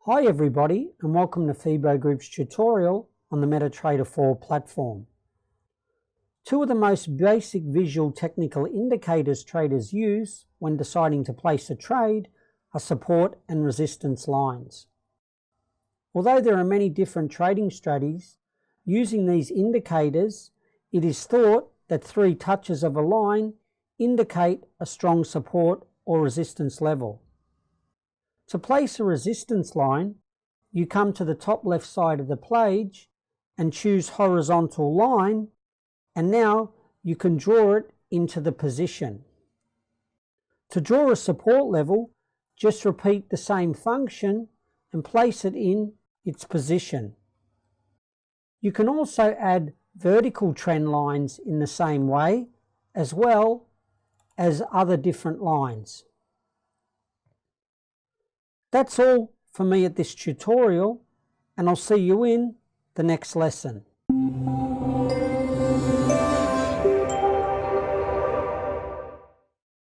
Hi everybody, and welcome to FIBO Group's tutorial on the Metatrader 4 platform. Two of the most basic visual technical indicators traders use when deciding to place a trade are support and resistance lines. Although there are many different trading strategies, using these indicators, it is thought that 3 touches of a line indicate a strong support or resistance level. To place a resistance line, you come to the top left side of the page and choose horizontal line, and now you can draw it into the position. To draw a support level, just repeat the same function and place it in its position. You can also add vertical trend lines in the same way, as well as other different lines. That's all for me at this tutorial, and I'll see you in the next lesson.